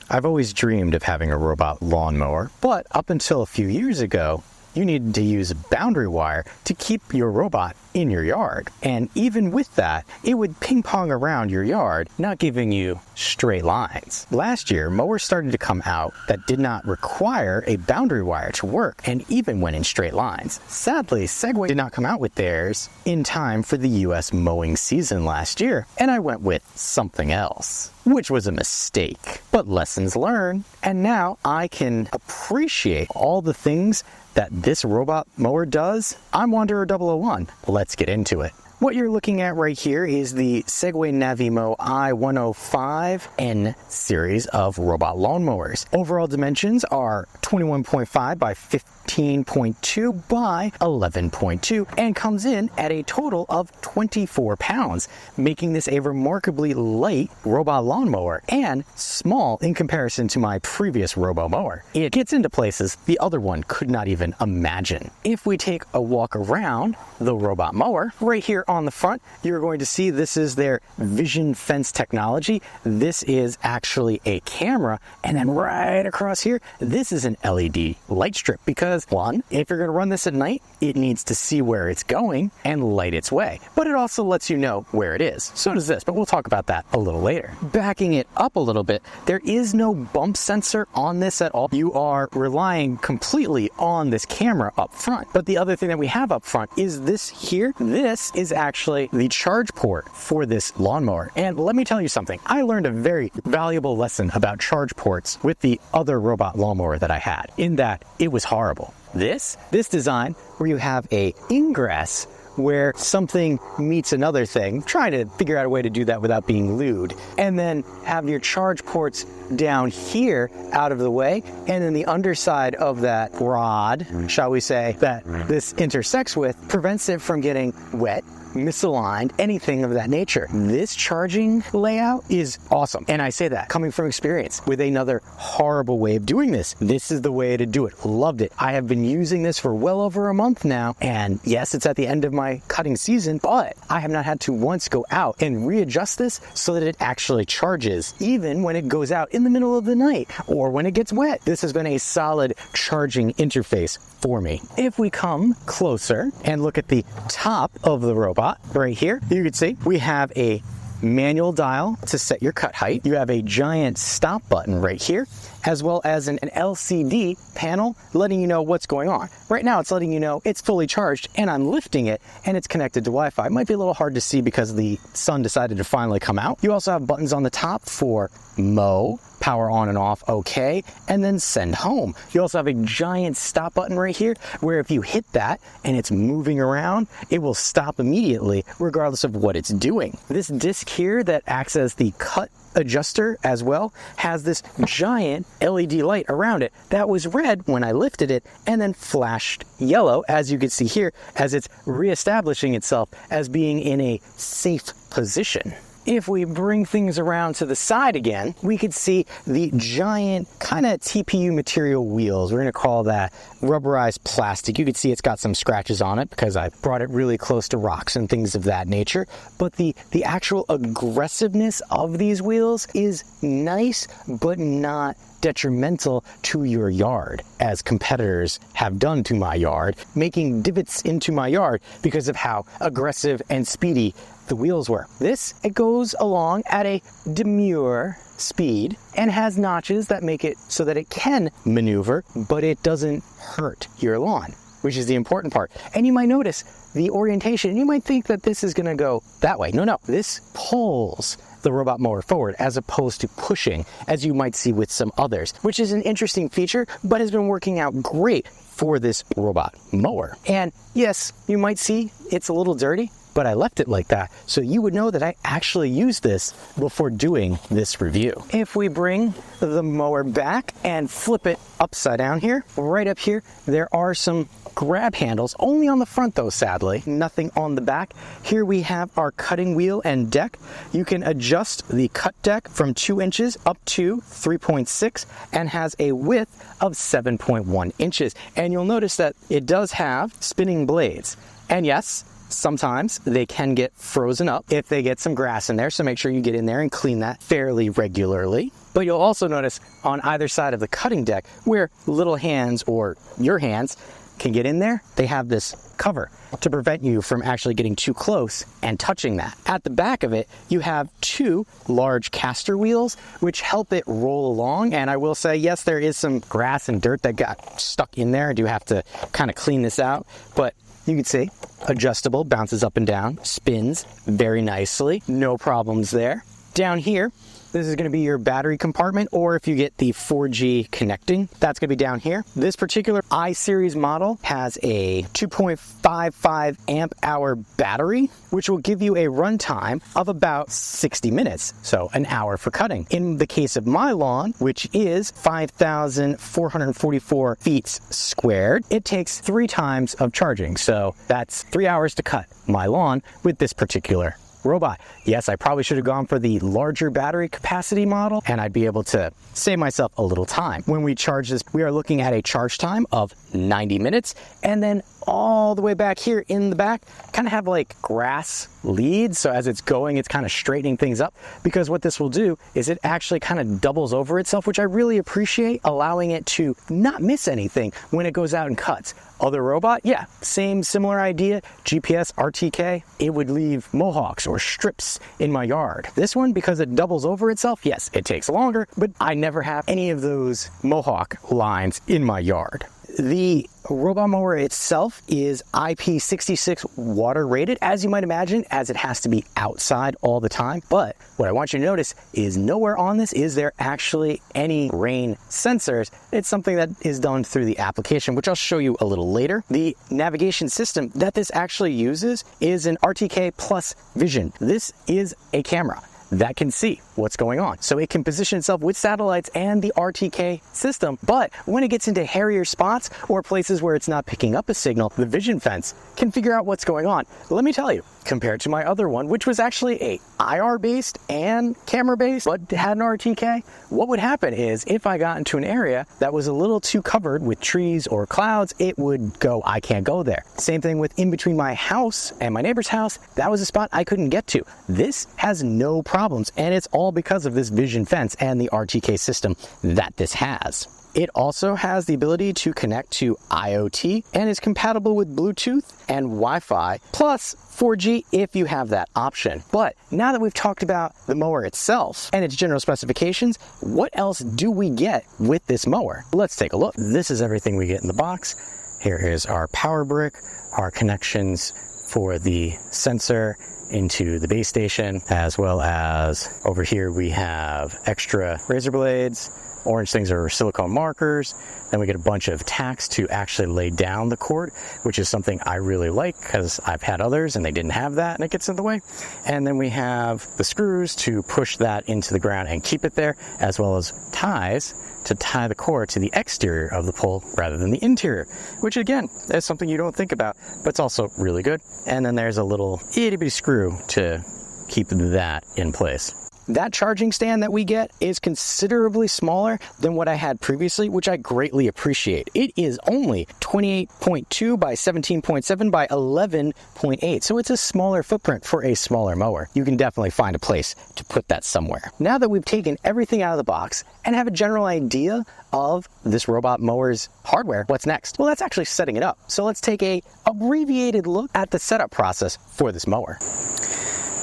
I've always dreamed of having a robot lawnmower, but up until a few years ago, you needed to use boundary wire to keep your robot in your yard. And even with that, it would ping pong around your yard, not giving you straight lines. Last year, mowers started to come out that did not require a boundary wire to work and even went in straight lines. Sadly, Segway did not come out with theirs in time for the US mowing season last year, and I went with something else, which was a mistake. But lessons learned, and now I can appreciate all the things that this robot mower does. I'm Wanderer 001. Let's get into it. What you're looking at right here is the Segway Navimow i105N series of robot lawnmowers. Overall dimensions are 21.5 by 15.2 by 11.2 and comes in at a total of 24 pounds, making this a remarkably light robot lawnmower and small in comparison to my previous robo mower. It gets into places the other one could not even imagine. If we take a walk around the robot mower, right here on the front, you're going to see this is their vision fence technology. This is actually a camera, and then right across here, this is an LED light strip because, one, if you're going to run this at night, it needs to see where it's going and light its way. But it also lets you know where it is. So does this, but we'll talk about that a little later. Backing it up a little bit, there is no bump sensor on this at all. You are relying completely on this camera up front. But the other thing that we have up front is this here. This is actually the charge port for this lawnmower. And let me tell you something. I learned a very valuable lesson about charge ports with the other robot lawnmower that I had, in that it was horrible. This design where you have a ingress where something meets another thing, trying to figure out a way to do that without being lewd, and then have your charge ports down here out of the way, and then the underside of that rod, shall we say, that this intersects with, prevents it from getting wet, misaligned, anything of that nature. This charging layout is awesome. And I say that coming from experience with another horrible way of doing this. This is the way to do it. Loved it. I have been using this for well over a month now. And yes, it's at the end of my cutting season, but I have not had to once go out and readjust this so that it actually charges, even when it goes out in the middle of the night or when it gets wet. This has been a solid charging interface for me. If we come closer and look at the top of the robot right here, you can see we have a manual dial to set your cut height. You have a giant stop button right here, as well as an LCD panel letting you know what's going on. Right now it's letting you know it's fully charged and I'm lifting it and it's connected to Wi-Fi. It might be a little hard to see because the sun decided to finally come out. You also have buttons on the top for mow, power on and off, okay, and then send home. You also have a giant stop button right here where if you hit that and it's moving around, it will stop immediately regardless of what it's doing. This disc here that acts as the cut adjuster as well has this giant LED light around it that was red when I lifted it and then flashed yellow, as you can see here, as it's reestablishing itself as being in a safe position. If we bring things around to the side again, we could see the giant kind of TPU material wheels. We're going to call that rubberized plastic. You can see it's got some scratches on it because I brought it really close to rocks and things of that nature. But the actual aggressiveness of these wheels is nice, but not detrimental to your yard, as competitors have done to my yard, making divots into my yard because of how aggressive and speedy the wheels were. This, it goes along at a demure speed and has notches that make it so that it can maneuver, but it doesn't hurt your lawn, which is the important part. And you might notice the orientation. You might think that this is going to go that way. No, this pulls the robot mower forward as opposed to pushing, as you might see with some others, which is an interesting feature, but has been working out great for this robot mower. And yes, you might see it's a little dirty, but I left it like that so you would know that I actually used this before doing this review. If we bring the mower back and flip it upside down here, right up here, there are some grab handles, only on the front though, sadly, nothing on the back. Here we have our cutting wheel and deck. You can adjust the cut deck from 2 inches up to 3.6 and has a width of 7.1 inches. And you'll notice that it does have spinning blades. And yes, sometimes they can get frozen up if they get some grass in there, so make sure you get in there and clean that fairly regularly. But you'll also notice on either side of the cutting deck where little hands or your hands can get in there, they have this cover to prevent you from actually getting too close and touching that. At the back of it, you have two large caster wheels, which help it roll along. And I will say, yes, there is some grass and dirt that got stuck in there. I do have to kind of clean this out, but you can see adjustable, bounces up and down, spins very nicely, no problems there. Down here, this is going to be your battery compartment, or if you get the 4G connecting, that's going to be down here. This particular i-series model has a 2.55 amp hour battery, which will give you a runtime of about 60 minutes, so an hour for cutting. In the case of my lawn, which is 5,444 feet squared, it takes 3 times of charging, so that's 3 hours to cut my lawn with this particular robot. Yes, I probably should have gone for the larger battery capacity model, and I'd be able to save myself a little time. When we charge this, we are looking at a charge time of 90 minutes, and then all the way back here in the back, kind of have like grass leads. So as it's going, it's kind of straightening things up, because what this will do is it actually kind of doubles over itself, which I really appreciate, allowing it to not miss anything when it goes out and cuts. Other robot, yeah, similar idea, GPS, RTK, it would leave mohawks or strips in my yard. This one, because it doubles over itself, yes, it takes longer, but I never have any of those mohawk lines in my yard. The robot mower itself is IP66 water rated, as you might imagine, as it has to be outside all the time. But what I want you to notice is nowhere on this is there actually any rain sensors. It's something that is done through the application, which I'll show you a little later. The navigation system that this actually uses is an RTK Plus Vision. This is a camera that can see what's going on. So it can position itself with satellites and the RTK system, but when it gets into hairier spots or places where it's not picking up a signal, the vision fence can figure out what's going on. Let me tell you, compared to my other one, which was actually a IR based and camera based, but had an RTK, what would happen is if I got into an area that was a little too covered with trees or clouds, it would go, I can't go there. Same thing with in between my house and my neighbor's house, that was a spot I couldn't get to. This has no problems, and it's all because of this vision fence and the RTK system that this has. It also has the ability to connect to IoT and is compatible with Bluetooth and Wi-Fi, plus 4G if you have that option. But now that we've talked about the mower itself and its general specifications, what else do we get with this mower? Let's take a look. This is everything we get in the box. Here is our power brick, our connections for the sensor into the base station, as well as over here we have extra razor blades. Orange things are silicone markers. Then we get a bunch of tacks to actually lay down the cord, which is something I really like because I've had others and they didn't have that and it gets in the way. And then we have the screws to push that into the ground and keep it there, as well as ties to tie the cord to the exterior of the pole rather than the interior, which again, is something you don't think about, but it's also really good. And then there's a little itty bitty screw to keep that in place. That charging stand that we get is considerably smaller than what I had previously, which I greatly appreciate. It is only 28.2 by 17.7 by 11.8, so it's a smaller footprint for a smaller mower. You can definitely find a place to put that somewhere. Now that we've taken everything out of the box and have a general idea of this robot mower's hardware, what's next? Well, that's actually setting it up. So let's take a abbreviated look at the setup process for this mower.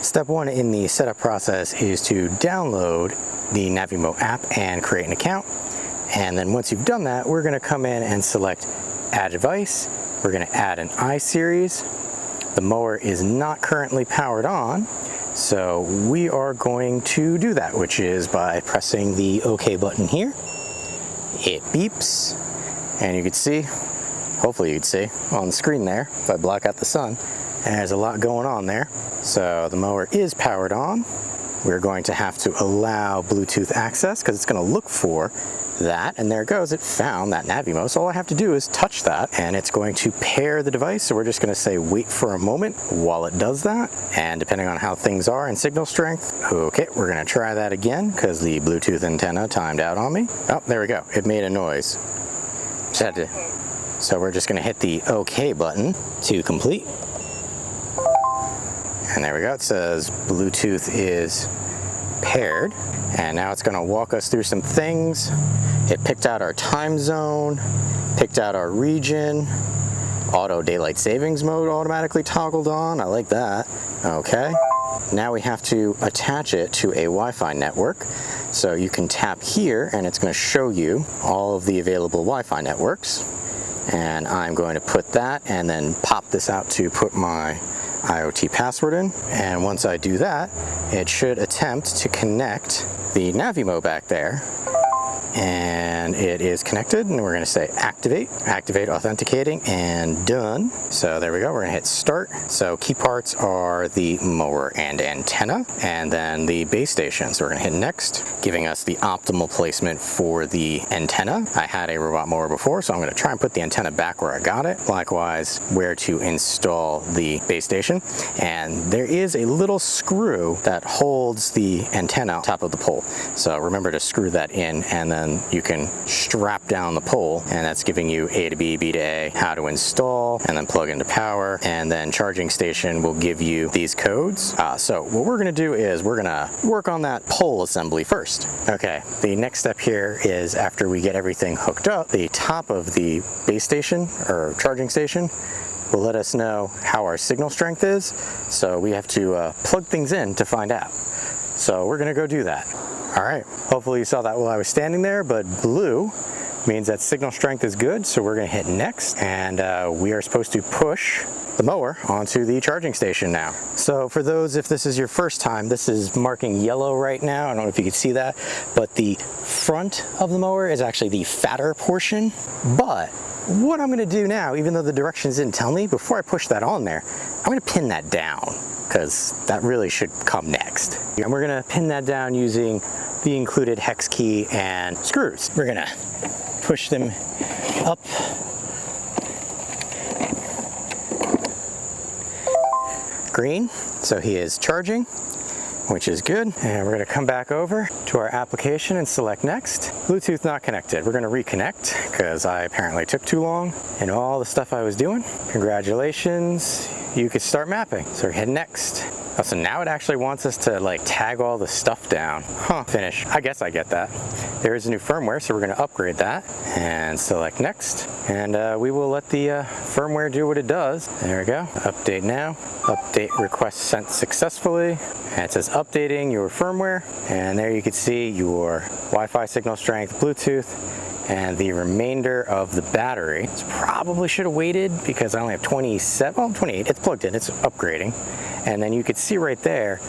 Step one in the setup process is to download the Navimow app and create an account. And then once you've done that, we're going to come in and select Add Device. We're going to add an I-Series. The mower is not currently powered on, so we are going to do that, which is by pressing the OK button here. It beeps, and you can see, hopefully you can see on the screen there, if I block out the sun, and there's a lot going on there. So the mower is powered on. We're going to have to allow Bluetooth access because it's going to look for that, and there it goes. It found that Navimow. So all I have to do is touch that and it's going to pair the device. So we're just going to say wait for a moment while it does that, and depending on how things are in signal strength, okay, we're going to try that again because the Bluetooth antenna timed out on me. Oh, there we go. It made a noise. Just had to. So we're just going to hit the OK button to complete. And there we go, it says Bluetooth is paired. And now it's going to walk us through some things. It picked out our time zone, picked out our region, auto daylight savings mode automatically toggled on. I like that. Okay. Now we have to attach it to a Wi-Fi network. So you can tap here and it's going to show you all of the available Wi-Fi networks. And I'm going to put that and then pop this out to put my IoT password in. And once I do that, it should attempt to connect the Navimow back there. And it is connected, and we're going to say activate authenticating, and done. So there we go, we're going to hit start. So key parts are the mower and antenna, and then the base station. So we're going to hit next, giving us the optimal placement for the antenna. I had a robot mower before, so I'm going to try and put the antenna back where I got it. Likewise, where to install the base station. And there is a little screw that holds the antenna on top of the pole. So remember to screw that in, and then you can strap down the pole, and that's giving you A to B, B to A, how to install, and then plug into power, and then charging station will give you these codes. So what we're going to do is we're going to work on that pole assembly first. Okay, the next step here is after we get everything hooked up, the top of the base station or charging station will let us know how our signal strength is. So we have to plug things in to find out. So we're going to go do that. All right, hopefully you saw that while I was standing there, but blue means that signal strength is good, so we're gonna hit next, and we are supposed to push the mower onto the charging station now. So for those, if this is your first time, this is marking yellow right now. I don't know if you can see that, but the front of the mower is actually the fatter portion. But what I'm gonna do now, even though the directions didn't tell me, before I push that on there, I'm gonna pin that down, because that really should come next. And we're gonna pin that down using the included hex key and screws. We're gonna push them up. Green, so he is charging, which is good. And we're gonna come back over to our application and select next. Bluetooth not connected. We're gonna reconnect because I apparently took too long in all the stuff I was doing. Congratulations, you could start mapping. So we're heading next. Oh, so now it actually wants us to like tag all the stuff down. Finish. I guess I get that. There is a new firmware, so we're gonna upgrade that and select next. And we will let the firmware do what it does. There we go. Update now. Update request sent successfully. And it says updating your firmware. And there you can see your Wi-Fi signal strength, Bluetooth, and the remainder of the battery. It's probably should have waited because I only have 27, well, 28. It's plugged in, it's upgrading. And then you could see right there,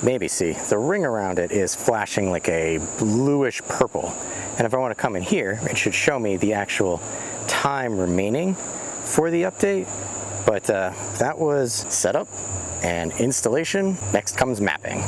maybe see, the ring around it is flashing like a bluish purple. And if I want to come in here, it should show me the actual time remaining for the update. But that was setup and installation. Next comes mapping.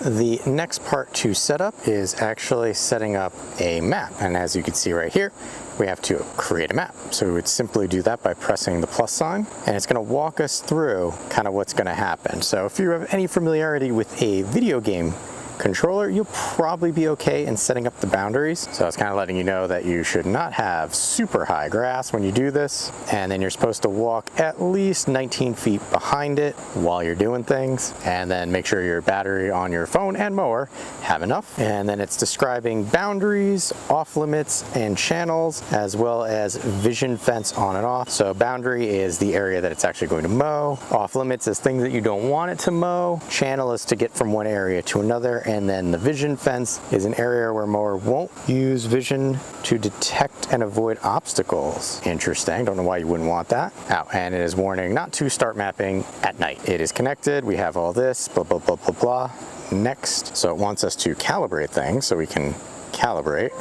The next part to set up is actually setting up a map. And as you can see right here, we have to create a map. So we would simply do that by pressing the plus sign, and it's going to walk us through kind of what's going to happen. So if you have any familiarity with a video game controller, you'll probably be okay in setting up the boundaries. So it's kind of letting you know that you should not have super high grass when you do this, and then you're supposed to walk at least 19 feet behind it while you're doing things, and then make sure your battery on your phone and mower have enough. And then it's describing boundaries, off limits, and channels, as well as vision fence on and off. So boundary is the area that it's actually going to mow. Off limits is things that you don't want it to mow. Channel is to get from one area to another. And then the vision fence is an area where mower won't use vision to detect and avoid obstacles. Interesting, don't know why you wouldn't want that. And it is warning not to start mapping at night. It is connected, we have all this, blah, blah, blah, blah, blah. Next, so it wants us to calibrate things, so we can calibrate.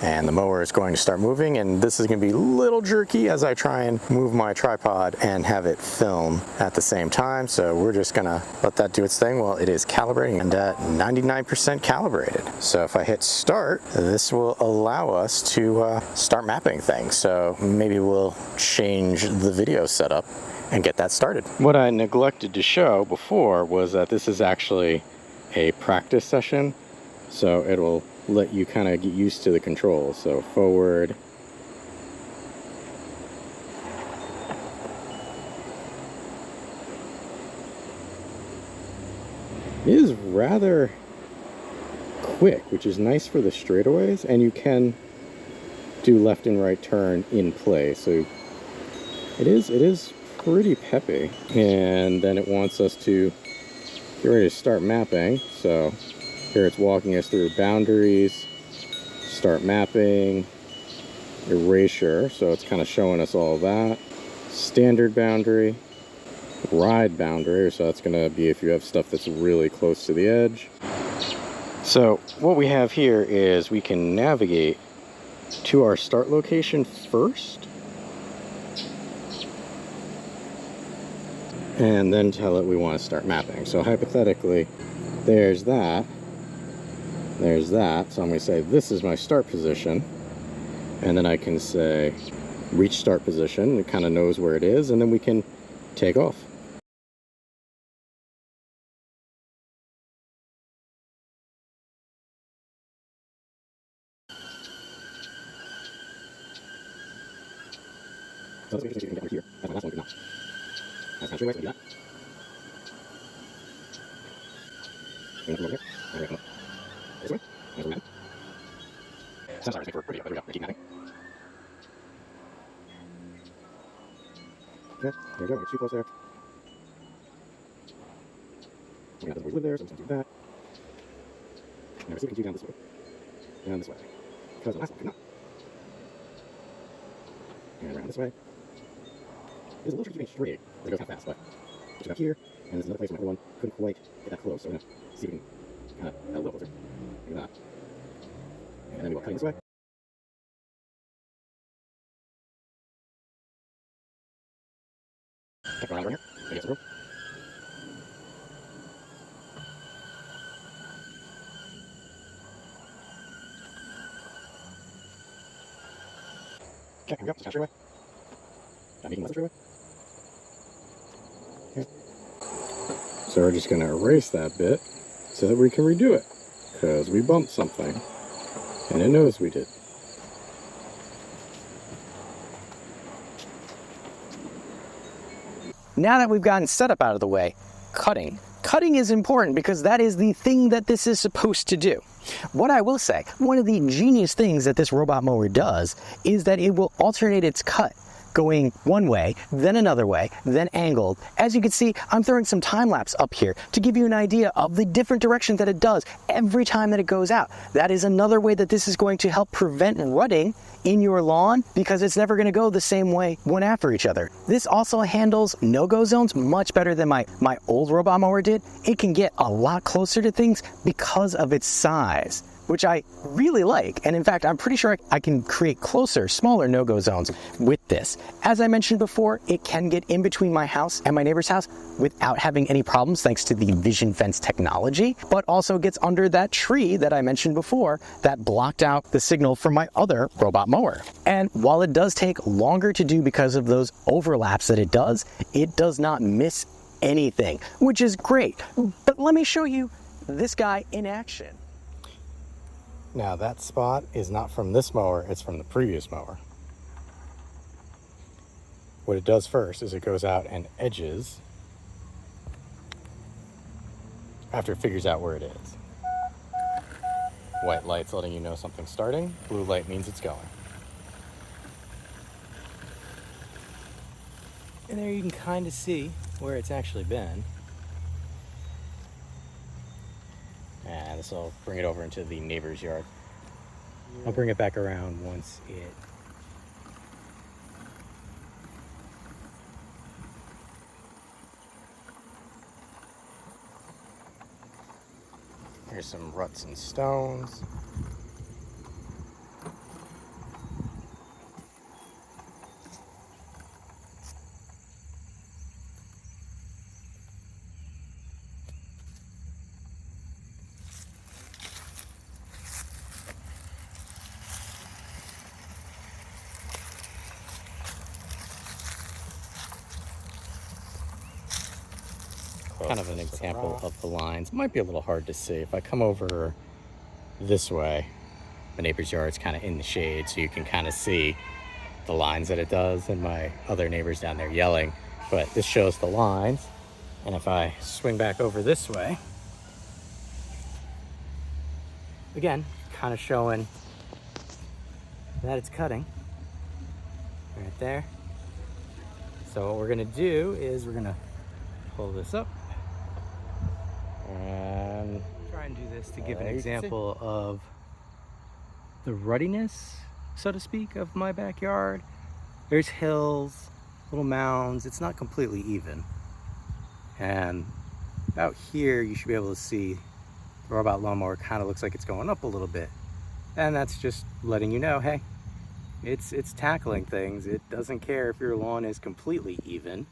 And the mower is going to start moving, and this is going to be a little jerky as I try and move my tripod and have it film at the same time. So we're just going to let that do its thing while it is calibrating, and 99% calibrated. So if I hit start, this will allow us to start mapping things. So maybe we'll change the video setup and get that started. What I neglected to show before was that this is actually a practice session, so it'll let you kind of get used to the controls. So forward, it is rather quick, which is nice for the straightaways, and you can do left and right turn in play. So it is pretty peppy. And then it wants us to get ready to start mapping. So here it's walking us through boundaries, start mapping, erasure, so it's kind of showing us all of that, standard boundary, ride boundary, so that's going to be if you have stuff that's really close to the edge. So what we have here is we can navigate to our start location first, and then tell it we want to start mapping. So hypothetically, there's that, so I'm going to say this is my start position, and then I can say reach start position. It kind of knows where it is, and then we can take off. So it's interesting you can get over here. That's my last one, good enough. That's kind of straight away, so do that. And come over here. And we're going to come up this way. And there's a mapping. Sounds sorry, for video, but there we go. Keep mapping. Okay, there we go. We're too close there. We're going to live there, so I'm just going to do that. Now we're sticking down this way. Down this way. Because the last one could not. And around this way. It's a little tricky to keep straight. It goes half fast, but push it up here, and there's another place where everyone couldn't quite get that close. So we're going to see if we can kind of get a little closer. Look at that. And then we walk cutting this way. Check around over here. There you go, circle. Okay, here we go. Just kind of straightaway. Not making less straightaway. Okay. So we're just going to erase that bit so that we can redo it, because we bumped something and it knows we did. Now that we've gotten setup out of the way, cutting. Cutting is important because that is the thing that this is supposed to do. What I will say, one of the genius things that this robot mower does is that it will alternate its cut, going one way, then another way, then angled. As you can see, I'm throwing some time lapse up here to give you an idea of the different directions that it does every time that it goes out. That is another way that this is going to help prevent rutting in your lawn, because it's never going to go the same way one after each other. This also handles no-go zones much better than my old robot mower did. It can get a lot closer to things because of its size, which I really like. And in fact, I'm pretty sure I can create closer, smaller no-go zones with this. As I mentioned before, it can get in between my house and my neighbor's house without having any problems thanks to the vision fence technology, but also gets under that tree that I mentioned before that blocked out the signal from my other robot mower. And while it does take longer to do because of those overlaps that it does not miss anything, which is great. But let me show you this guy in action. Now that spot is not from this mower, it's from the previous mower. What it does first is it goes out and edges after it figures out where it is. White light's letting you know something's starting, blue light means it's going. And there you can kind of see where it's actually been. And this will bring it over into the neighbor's yard. I'll bring it back around once it... Here's some ruts and stones. Kind of an example of the lines. Might be a little hard to see. If I come over this way, the neighbor's yard's kind of in the shade, so you can kind of see the lines that it does, and my other neighbor's down there yelling. But this shows the lines, and if I swing back over this way, again, kind of showing that it's cutting right there. So what we're gonna do is we're gonna pull this up and try and do this to give an example of the ruddiness, so to speak, of my backyard. There's hills, little mounds. It's not completely even. And out here, you should be able to see the robot lawnmower kind of looks like it's going up a little bit. And that's just letting you know, hey, it's tackling things. It doesn't care if your lawn is completely even,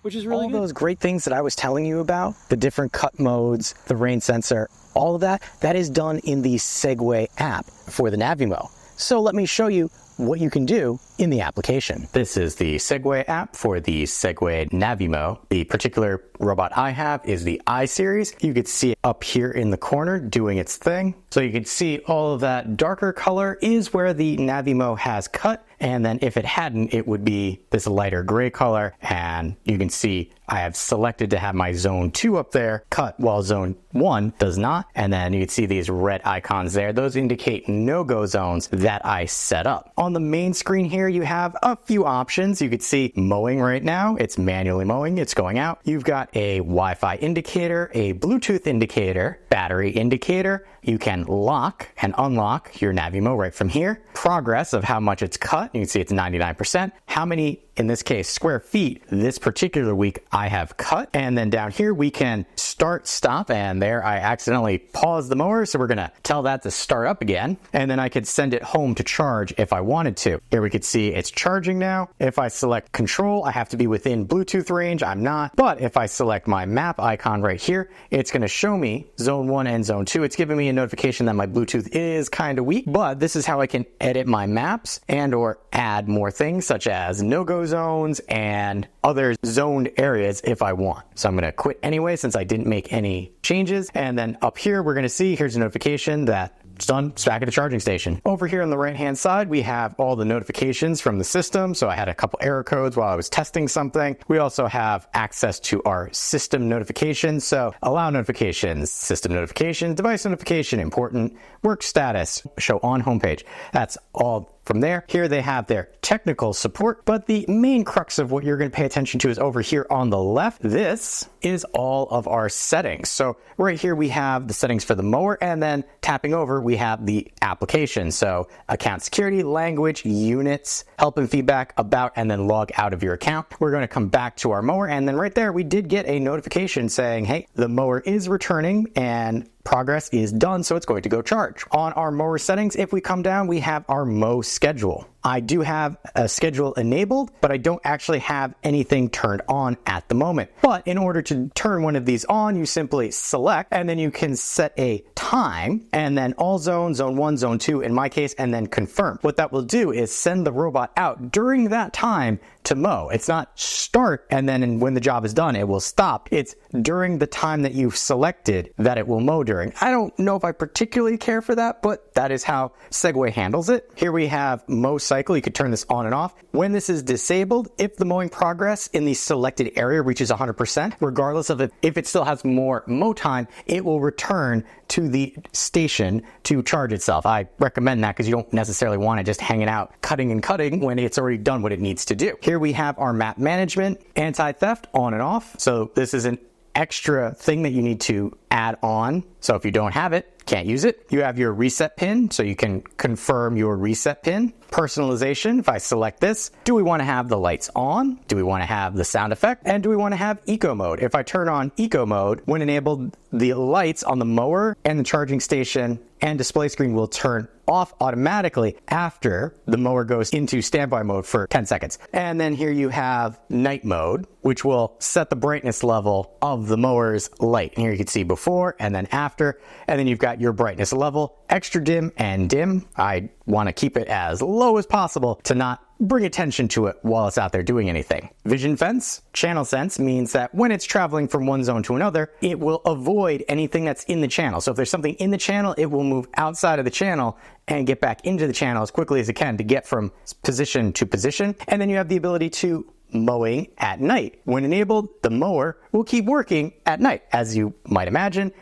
which is really good. All those great things that I was telling you about, the different cut modes, the rain sensor, all of that, that is done in the Segway app for the Navimow. So let me show you what you can do in the application. This is the Segway app for the Segway Navimow. The particular robot I have is the I series. You can see it up here in the corner doing its thing. So you can see all of that darker color is where the Navimow has cut. And then if it hadn't, it would be this lighter gray color. And you can see I have selected to have my zone 2 up there cut while zone 1 does not. And then you can see these red icons there. Those indicate no-go zones that I set up. On the main screen here, you have a few options. You can see mowing right now. It's manually mowing. It's going out. You've got a Wi-Fi indicator, a Bluetooth indicator, battery indicator. You can lock and unlock your Navimow right from here. Progress of how much it's cut. You can see it's 99%. How many, in this case, square feet this particular week I have cut. And then down here we can start, stop, and there I accidentally paused the mower, so we're gonna tell that to start up again. And then I could send it home to charge if I wanted to. Here we could see it's charging now. If I select control, I have to be within Bluetooth range. I'm not. But if I select my map icon right here, it's gonna show me zone 1 and zone 2. It's giving me a notification that my Bluetooth is kind of weak, but this is how I can edit my maps and or add more things such as no-go zones and other zoned areas if I want. So I'm gonna quit anyway since I didn't make any changes. And then up here, we're gonna see, here's a notification that it's done, it's back at the charging station. Over here on the right-hand side, we have all the notifications from the system. So I had a couple error codes while I was testing something. We also have access to our system notifications. So allow notifications, system notifications, device notification, important, work status, show on homepage. That's all from there. Here they have their technical support, but the main crux of what you're going to pay attention to is over here on the left. This is all of our settings. So right here we have the settings for the mower, and then tapping over we have the application. So account security, language, units, help and feedback, about, and then log out of your account. We're going to come back to our mower, and then right there we did get a notification saying, hey, the mower is returning and progress is done, so it's going to go charge. On our mower settings, if we come down, we have our mow schedule. I do have a schedule enabled, but I don't actually have anything turned on at the moment. But in order to turn one of these on, you simply select, and then you can set a time, and then all zones, zone 1, zone 2 in my case, and then confirm. What that will do is send the robot out during that time to mow. It's not start, and then when the job is done, it will stop. It's during the time that you've selected that it will mow during. I don't know if I particularly care for that, but that is how Segway handles it. Here we have mow cycle. You could turn this on and off. When this is disabled, if the mowing progress in the selected area reaches 100%, regardless of if it still has more mow time, it will return to the station to charge itself. I recommend that because you don't necessarily want it just hanging out, cutting and cutting when it's already done what it needs to do. Here we have our map management, anti-theft on and off. So this is an extra thing that you need to add on. So if you don't have it, can't use it. You have your reset pin, so you can confirm your reset pin. Personalization, if I select this, do we want to have the lights on? Do we want to have the sound effect? And do we want to have eco mode? If I turn on eco mode, when enabled, the lights on the mower and the charging station and display screen will turn off automatically after the mower goes into standby mode for 10 seconds. And then here you have night mode, which will set the brightness level of the mower's light. And here you can see before and then after, and then you've got your brightness level, extra dim and dim. I want to keep it as low as possible to not bring attention to it while it's out there doing anything. Vision fence, channel sense means that when it's traveling from one zone to another, it will avoid anything that's in the channel. So if there's something in the channel, it will move outside of the channel and get back into the channel as quickly as it can to get from position to position. And then you have the ability to mowing at night. When enabled, the mower will keep working at night. As you might imagine,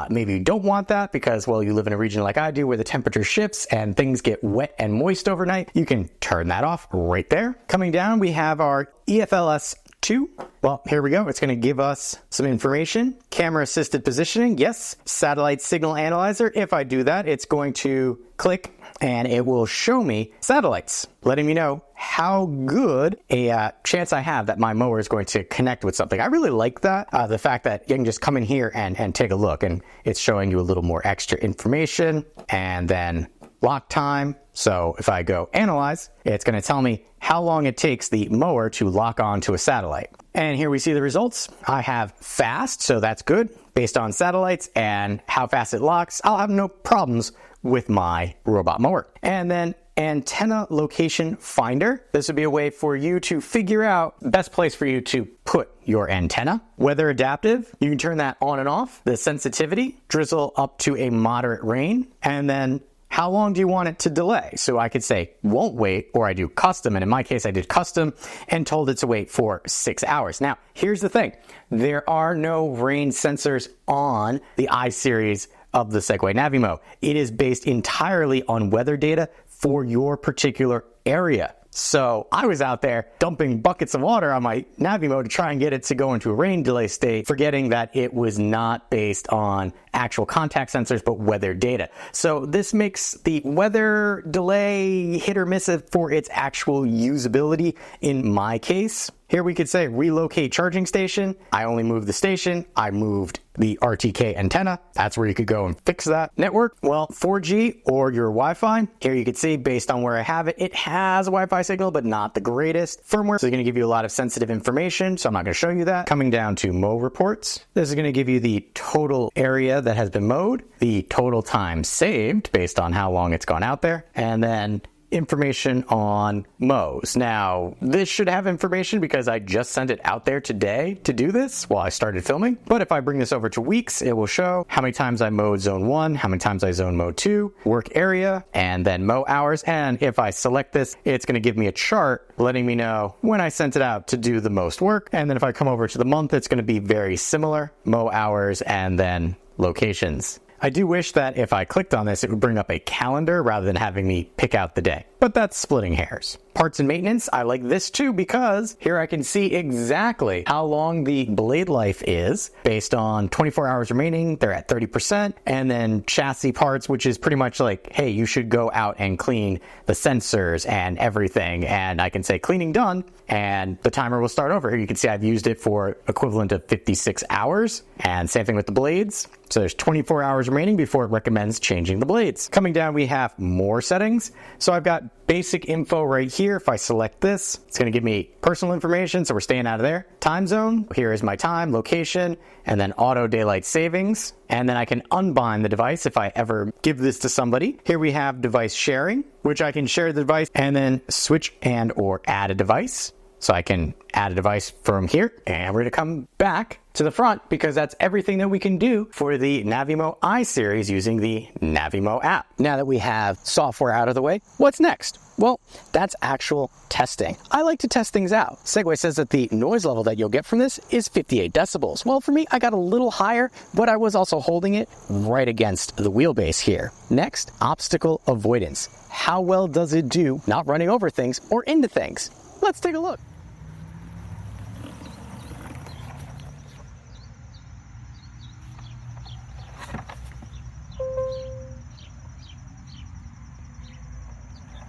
maybe you don't want that because, well, you live in a region like I do where the temperature shifts and things get wet and moist overnight. You can turn that off right there. Coming down, we have our EFLS 2. Well, here we go. It's going to give us some information. Camera assisted positioning. Yes. Satellite signal analyzer. If I do that, it's going to click and it will show me satellites, letting me know how good a chance I have that my mower is going to connect with something. I really like that. The fact that you can just come in here and take a look, and it's showing you a little more extra information, and then lock time. So if I go analyze, it's going to tell me how long it takes the mower to lock onto a satellite. And here we see the results. I have fast, so that's good. Based on satellites and how fast it locks, I'll have no problems with my robot mower. And then antenna location finder. This would be a way for you to figure out the best place for you to put your antenna. Weather adaptive, you can turn that on and off. The sensitivity, drizzle up to a moderate rain, and then how long do you want it to delay? So I could say won't wait, or I do custom, and in my case I did custom and told it to wait for 6 hours. Now here's the thing, there are no rain sensors on the I series of the Segway Navimow. It is based entirely on weather data for your particular area. So I was out there dumping buckets of water on my Navimow to try and get it to go into a rain delay state, forgetting that it was not based on actual contact sensors, but weather data. So this makes the weather delay hit or miss for its actual usability in my case. Here we could say relocate charging station. I only moved the station. I moved the RTK antenna. That's where you could go and fix that. Network, well, 4G or your Wi-Fi. Here you can see based on where I have it, it has a Wi-Fi signal, but not the greatest. Firmware, so it's going to give you a lot of sensitive information, so I'm not going to show you that. Coming down to mow reports. This is going to give you the total area that has been mowed, the total time saved based on how long it's gone out there, and then information on mows. Now, this should have information because I just sent it out there today to do this while I started filming. But if I bring this over to weeks, it will show how many times I mowed zone 1, how many times I zone mode 2, work area, and then mow hours. And if I select this, it's going to give me a chart letting me know when I sent it out to do the most work. And then if I come over to the month, it's going to be very similar, mow hours and then locations. I do wish that if I clicked on this, it would bring up a calendar rather than having me pick out the day. But that's splitting hairs. Parts and maintenance, I like this too because here I can see exactly how long the blade life is based on 24 hours remaining. They're at 30%. And then chassis parts, which is pretty much like, hey, you should go out and clean the sensors and everything. And I can say cleaning done and the timer will start over. Here you can see I've used it for equivalent of 56 hours. And same thing with the blades. So there's 24 hours remaining before it recommends changing the blades. Coming down, we have more settings. So I've got basic info right here. If I select this, it's going to give me personal information. So we're staying out of there. Time zone. Here is my time, location, and then auto daylight savings. And then I can unbind the device if I ever give this to somebody. Here we have device sharing, which I can share the device and then switch and or add a device. So I can add a device from here, and we're going to come back to the front because that's everything that we can do for the Navimow I series using the Navimow app. Now that we have software out of the way, what's next? Well, that's actual testing. I like to test things out. Segway says that the noise level that you'll get from this is 58 decibels. Well, for me, I got a little higher, but I was also holding it right against the wheelbase here. Next, obstacle avoidance. How well does it do not running over things or into things? Let's take a look.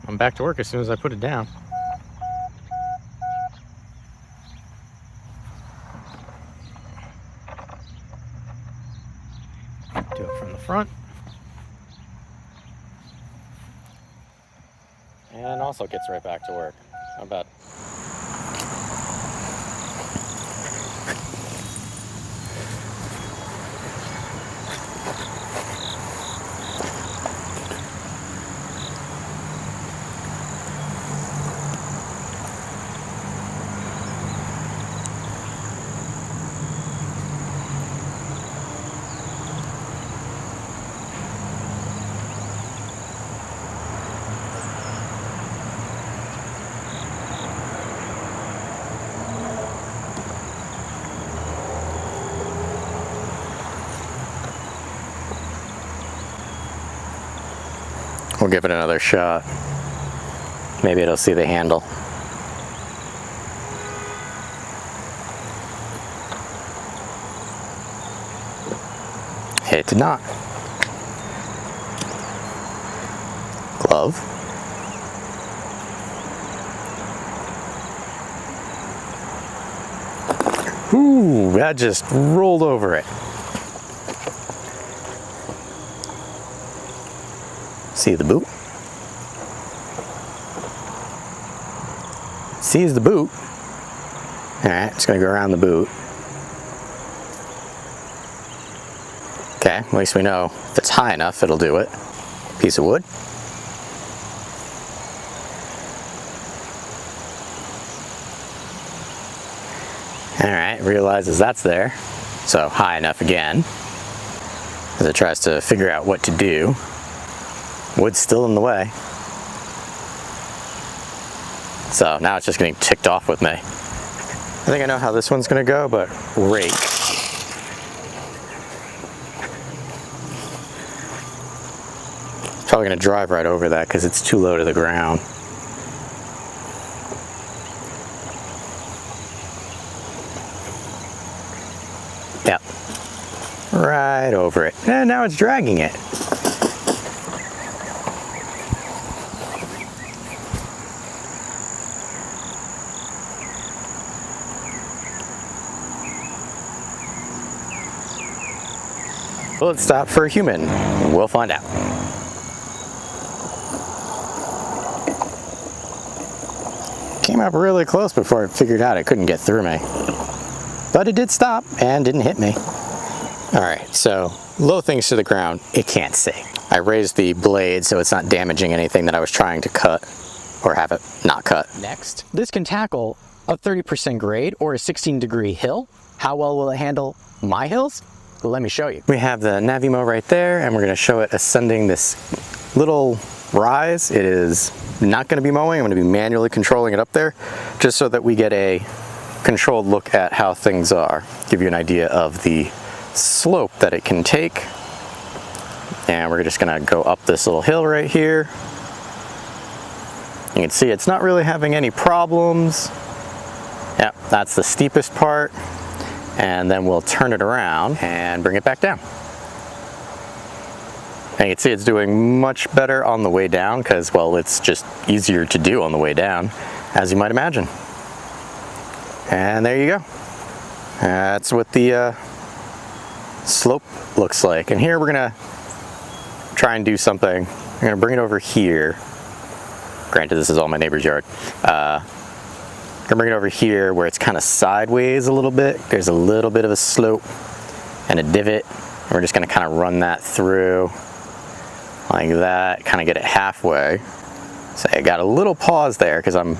I'm back to work as soon as I put it down. Do it from the front. And also gets right back to work. How about we'll give it another shot. Maybe it'll see the handle. It did not. Glove. Ooh, that just rolled over it. See the boot? Sees the boot. Alright, it's gonna go around the boot. Okay, at least we know if it's high enough, it'll do it. Piece of wood. Alright, realizes that's there. So high enough again. As it tries to figure out what to do. Wood's still in the way. So now it's just getting ticked off with me. I think I know how this one's gonna go, but rake. It's probably gonna drive right over that because it's too low to the ground. Yep. Right over it. And now it's dragging it. Will it stop for a human? We'll find out. Came up really close before it figured out it couldn't get through me. But it did stop and didn't hit me. Alright, so low things to the ground, it can't see. I raised the blade so it's not damaging anything that I was trying to cut or have it not cut. Next, this can tackle a 30% grade or a 16-degree hill. How well will it handle my hills? Let me show you. We have the Navimow right there, and we're going to show it ascending this little rise. It is not going to be mowing. I'm going to be manually controlling it up there, just so that we get a controlled look at how things are. Give you an idea of the slope that it can take. And we're just going to go up this little hill right here. You can see it's not really having any problems. Yep, that's the steepest part. And then we'll turn it around and bring it back down. And you can see it's doing much better on the way down because, well, it's just easier to do on the way down, as you might imagine. And there you go. That's what the slope looks like. And here we're gonna try and do something. I'm gonna bring it over here. Granted, this is all my neighbor's yard. I'm gonna bring it over here where it's kind of sideways a little bit. There's a little bit of a slope and a divot. And we're just gonna kind of run that through like that, kind of get it halfway. So I got a little pause there because I'm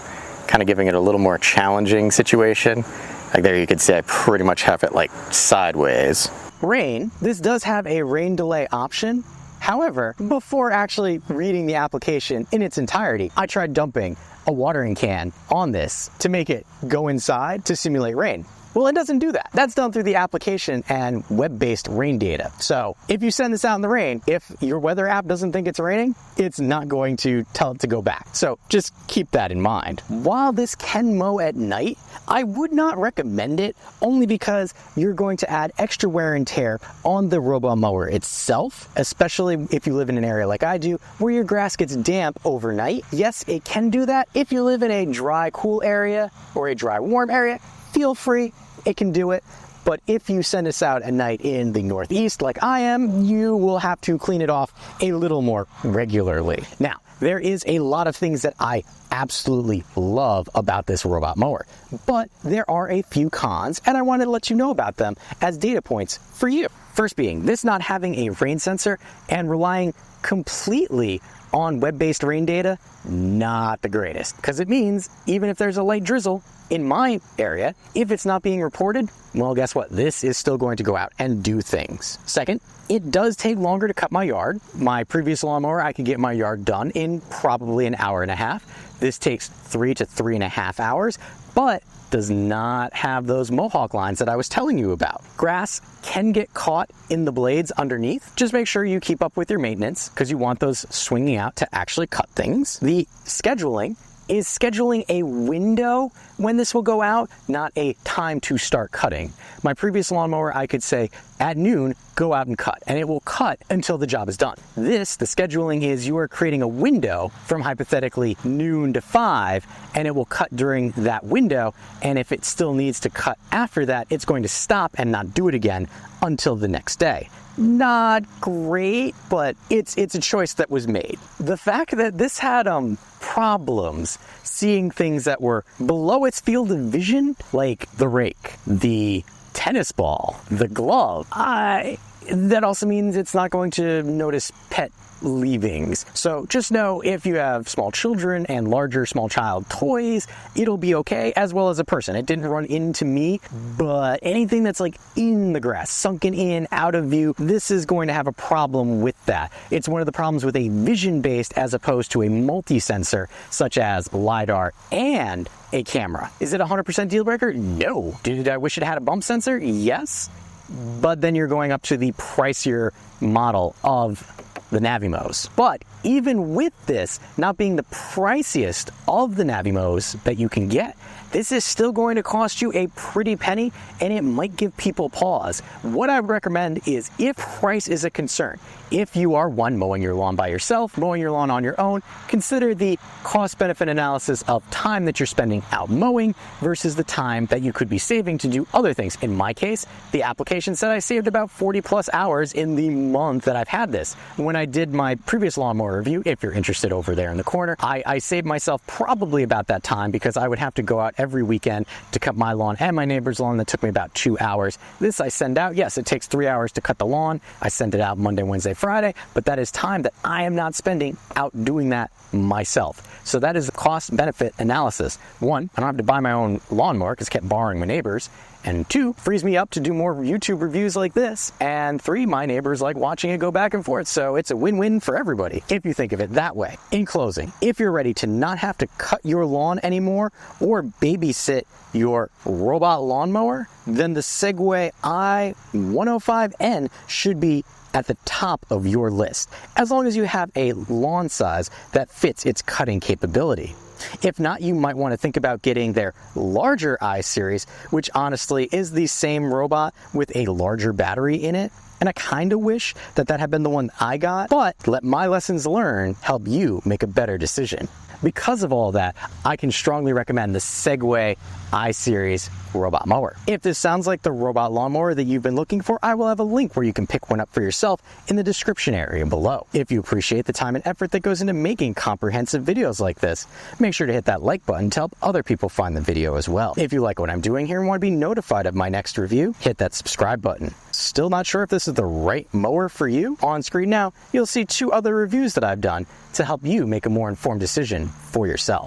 kind of giving it a little more challenging situation. Like there you can see I pretty much have it like sideways. Rain, this does have a rain delay option. However, before actually reading the application in its entirety, I tried dumping a watering can on this to make it go inside to simulate rain. Well, it doesn't do that. That's done through the application and web-based rain data. So if you send this out in the rain, if your weather app doesn't think it's raining, it's not going to tell it to go back. So just keep that in mind. While this can mow at night, I would not recommend it only because you're going to add extra wear and tear on the robot mower itself, especially if you live in an area like I do where your grass gets damp overnight. Yes, it can do that. If you live in a dry, cool area or a dry, warm area, feel free. It can do it, but if you send us out at night in the Northeast like I am, you will have to clean it off a little more regularly. Now, there is a lot of things that I absolutely love about this robot mower, but there are a few cons, and I wanted to let you know about them as data points for you. First being, this not having a rain sensor and relying completely on web-based rain data, not the greatest, because it means even if there's a light drizzle, in my area, if it's not being reported, well, guess what? This is still going to go out and do things. Second, it does take longer to cut my yard. My previous lawnmower, I could get my yard done in probably an hour and a half. This takes 3 to 3.5 hours, but does not have those mohawk lines that I was telling you about. Grass can get caught in the blades underneath. Just make sure you keep up with your maintenance because you want those swinging out to actually cut things. The scheduling is scheduling a window when this will go out, not a time to start cutting. My previous lawnmower, I could say at noon, go out and cut, and it will cut until the job is done. This, the scheduling is you are creating a window from hypothetically noon to 5, and it will cut during that window, and if it still needs to cut after that, it's going to stop and not do it again until the next day. Not great, but it's a choice that was made. The fact that this had problems seeing things that were below its field of vision, like the rake, the tennis ball, the glove, that also means it's not going to notice pet leavings. So just know if you have small children and larger small child toys, it'll be okay, as well as a person. It didn't run into me, but anything that's like in the grass, sunken in, out of view, this is going to have a problem with that. It's one of the problems with a vision-based as opposed to a multi-sensor, such as LiDAR and a camera. Is it a 100% deal breaker? No. Did I wish it had a bump sensor? Yes. But then you're going up to the pricier model of the Navimows. But even with this not being the priciest of the Navimows that you can get, this is still going to cost you a pretty penny, and it might give people pause. What I would recommend is, if price is a concern, if you are mowing your lawn by yourself, mowing your lawn on your own, consider the cost-benefit analysis of time that you're spending out mowing versus the time that you could be saving to do other things. In my case, the application said I saved about 40 plus hours in the month that I've had this. When I did my previous lawnmower review, if you're interested over there in the corner, I saved myself probably about that time because I would have to go out every weekend to cut my lawn and my neighbor's lawn. That took me about 2 hours. This I send out, yes, it takes 3 hours to cut the lawn. I send it out Monday, Wednesday, Friday, but that is time that I am not spending out doing that myself. So that is the cost-benefit analysis. One, I don't have to buy my own lawnmower because I kept borrowing my neighbors. And 2, frees me up to do more YouTube reviews like this. And 3, my neighbors like watching it go back and forth. So it's a win-win for everybody, if you think of it that way. In closing, if you're ready to not have to cut your lawn anymore or babysit your robot lawnmower, then the Segway i105N should be at the top of your list, as long as you have a lawn size that fits its cutting capability. If not, you might want to think about getting their larger i series, which honestly is the same robot with a larger battery in it. And I kind of wish that had been the one I got, but let my lessons learned help you make a better decision. Because of all that, I can strongly recommend the Segway i-Series robot mower. If this sounds like the robot lawnmower that you've been looking for, I will have a link where you can pick one up for yourself in the description area below. If you appreciate the time and effort that goes into making comprehensive videos like this, make sure to hit that like button to help other people find the video as well. If you like what I'm doing here and want to be notified of my next review, hit that subscribe button. Still not sure if this is the right mower for you? On screen now, you'll see 2 other reviews that I've done to help you make a more informed decision for yourself.